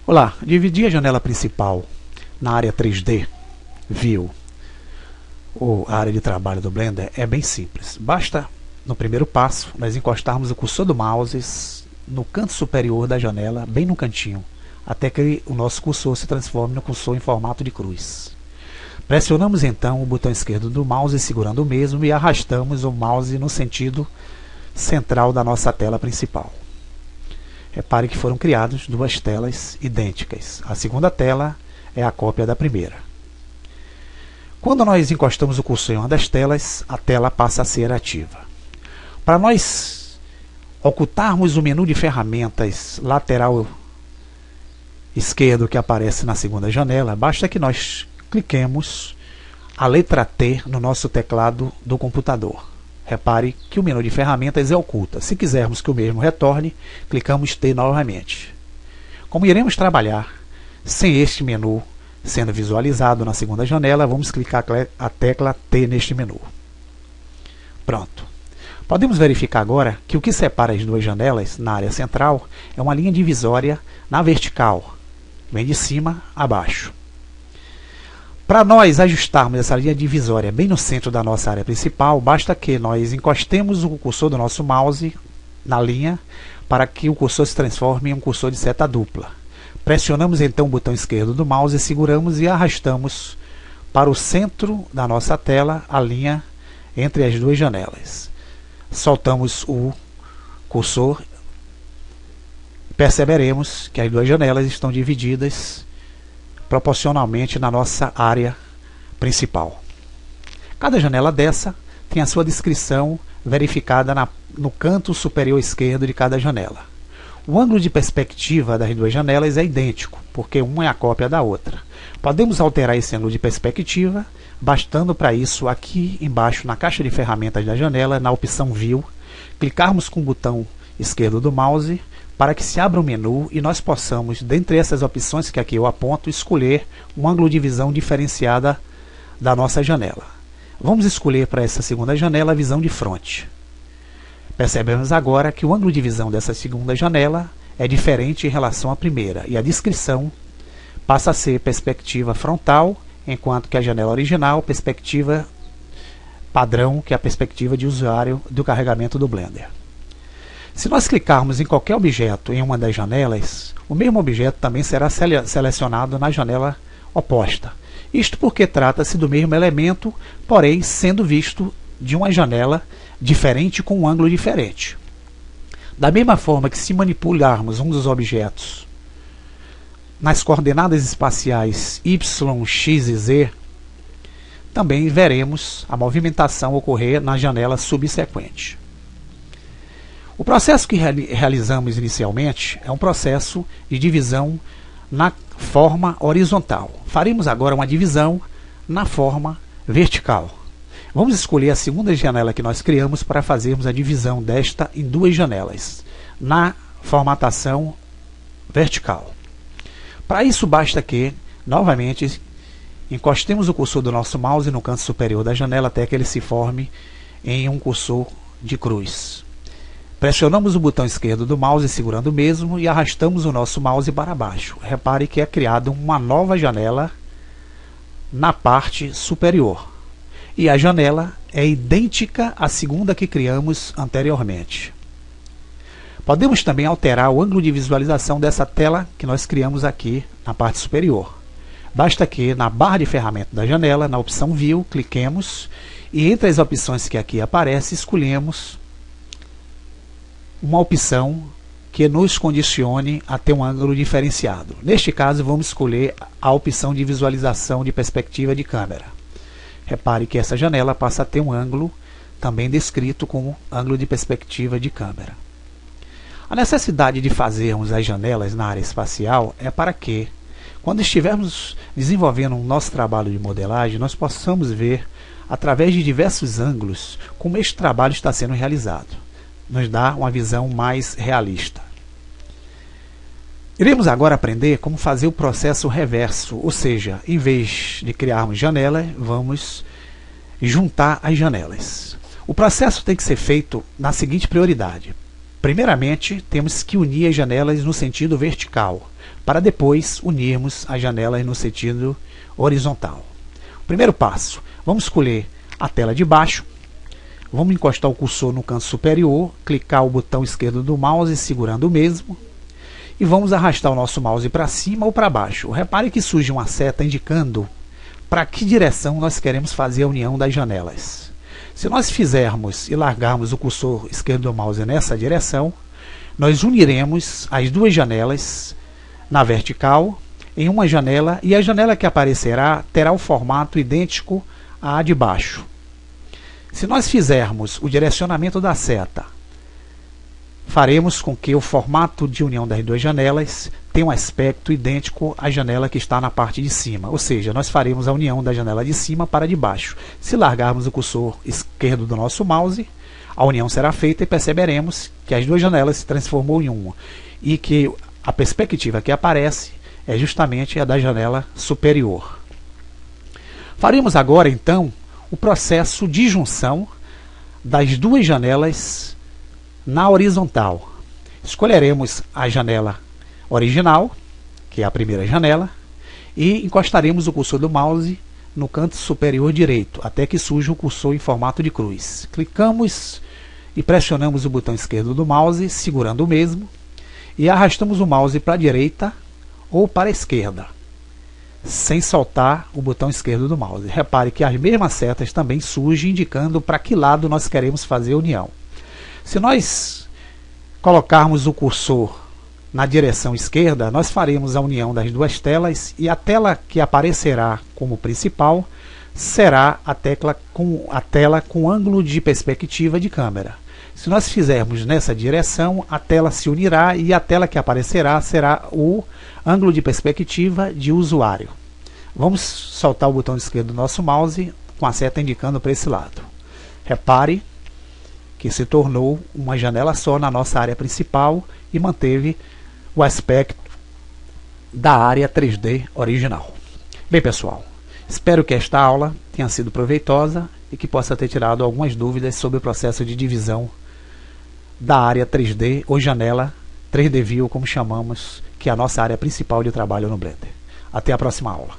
Olá, dividir a janela principal na área 3D, View, ou a área de trabalho do Blender é bem simples. Basta, no primeiro passo, nós encostarmos o cursor do mouse no canto superior da janela, bem no cantinho, até que o nosso cursor se transforme no cursor em formato de cruz. Pressionamos então o botão esquerdo do mouse segurando o mesmo e arrastamos o mouse no sentido central da nossa tela principal. Repare que foram criadas duas telas idênticas. A segunda tela é a cópia da primeira. Quando nós encostamos o cursor em uma das telas, a tela passa a ser ativa. Para nós ocultarmos o menu de ferramentas lateral esquerdo que aparece na segunda janela, basta que nós cliquemos a letra T no nosso teclado do computador. Repare que o menu de ferramentas é oculto. Se quisermos que o mesmo retorne, clicamos T novamente. Como iremos trabalhar sem este menu sendo visualizado na segunda janela, vamos clicar a tecla T neste menu. Pronto. Podemos verificar agora que o que separa as duas janelas na área central é uma linha divisória na vertical, vem de cima a baixo. Para nós ajustarmos essa linha divisória bem no centro da nossa área principal, basta que nós encostemos o cursor do nosso mouse na linha para que o cursor se transforme em um cursor de seta dupla. Pressionamos então o botão esquerdo do mouse, seguramos e arrastamos para o centro da nossa tela a linha entre as duas janelas. Soltamos o cursor, perceberemos que as duas janelas estão divididas proporcionalmente na nossa área principal. Cada janela dessa tem a sua descrição verificada no canto superior esquerdo de cada janela. O ângulo de perspectiva das duas janelas é idêntico, porque uma é a cópia da outra. Podemos alterar esse ângulo de perspectiva, bastando para isso aqui embaixo na caixa de ferramentas da janela, na opção View, clicarmos com o botão esquerdo do mouse para que se abra um menu e nós possamos, dentre essas opções que aqui eu aponto, escolher um ângulo de visão diferenciada da nossa janela. Vamos escolher para essa segunda janela a visão de frente. Percebemos agora que o ângulo de visão dessa segunda janela é diferente em relação à primeira e a descrição passa a ser perspectiva frontal, enquanto que a janela original, perspectiva padrão, que é a perspectiva de usuário do carregamento do Blender. Se nós clicarmos em qualquer objeto em uma das janelas, o mesmo objeto também será selecionado na janela oposta. Isto porque trata-se do mesmo elemento, porém sendo visto de uma janela diferente com um ângulo diferente. Da mesma forma que se manipularmos um dos objetos nas coordenadas espaciais y, x e z, também veremos a movimentação ocorrer na janela subsequente. O processo que realizamos inicialmente é um processo de divisão na forma horizontal. Faremos agora uma divisão na forma vertical. Vamos escolher a segunda janela que nós criamos para fazermos a divisão desta em duas janelas, na formatação vertical. Para isso basta que, novamente, encostemos o cursor do nosso mouse no canto superior da janela até que ele se forme em um cursor de cruz. Pressionamos o botão esquerdo do mouse segurando o mesmo e arrastamos o nosso mouse para baixo. Repare que é criada uma nova janela na parte superior. E a janela é idêntica à segunda que criamos anteriormente. Podemos também alterar o ângulo de visualização dessa tela que nós criamos aqui na parte superior. Basta que na barra de ferramenta da janela, na opção View, cliquemos e entre as opções que aqui aparecem, escolhemos uma opção que nos condicione a ter um ângulo diferenciado. Neste caso, vamos escolher a opção de visualização de perspectiva de câmera. Repare que essa janela passa a ter um ângulo também descrito como ângulo de perspectiva de câmera. A necessidade de fazermos as janelas na área espacial é para que, quando estivermos desenvolvendo o nosso trabalho de modelagem, nós possamos ver, através de diversos ângulos, como este trabalho está sendo realizado. Nos dá uma visão mais realista. Iremos agora aprender como fazer o processo reverso, ou seja, em vez de criarmos janelas, vamos juntar as janelas. O processo tem que ser feito na seguinte prioridade. Primeiramente, temos que unir as janelas no sentido vertical, para depois unirmos as janelas no sentido horizontal. Primeiro passo, vamos escolher a tela de baixo, vamos encostar o cursor no canto superior, clicar o botão esquerdo do mouse segurando o mesmo e vamos arrastar o nosso mouse para cima ou para baixo. Repare que surge uma seta indicando para que direção nós queremos fazer a união das janelas. Se nós fizermos e largarmos o cursor esquerdo do mouse nessa direção, nós uniremos as duas janelas na vertical em uma janela e a janela que aparecerá terá o formato idêntico à de baixo. Se nós fizermos o direcionamento da seta, faremos com que o formato de união das duas janelas tenha um aspecto idêntico à janela que está na parte de cima, ou seja, nós faremos a união da janela de cima para de baixo. Se largarmos o cursor esquerdo do nosso mouse, a união será feita e perceberemos que as duas janelas se transformou em uma e que a perspectiva que aparece é justamente a da janela superior. Faremos agora então o processo de junção das duas janelas na horizontal. Escolheremos a janela original, que é a primeira janela, e encostaremos o cursor do mouse no canto superior direito, até que surja o cursor em formato de cruz. Clicamos e pressionamos o botão esquerdo do mouse, segurando o mesmo, e arrastamos o mouse para a direita ou para a esquerda, sem soltar o botão esquerdo do mouse. Repare que as mesmas setas também surgem indicando para que lado nós queremos fazer a união. Se nós colocarmos o cursor na direção esquerda, nós faremos a união das duas telas e a tela que aparecerá como principal será a tela com ângulo de perspectiva de câmera. Se nós fizermos nessa direção, a tela se unirá e a tela que aparecerá será o ângulo de perspectiva de usuário. Vamos soltar o botão esquerdo do nosso mouse com a seta indicando para esse lado. Repare que se tornou uma janela só na nossa área principal e manteve o aspecto da área 3D original. Bem, pessoal, espero que esta aula tenha sido proveitosa e que possa ter tirado algumas dúvidas sobre o processo de divisão da área 3D ou janela 3D View, como chamamos, que é a nossa área principal de trabalho no Blender. Até a próxima aula.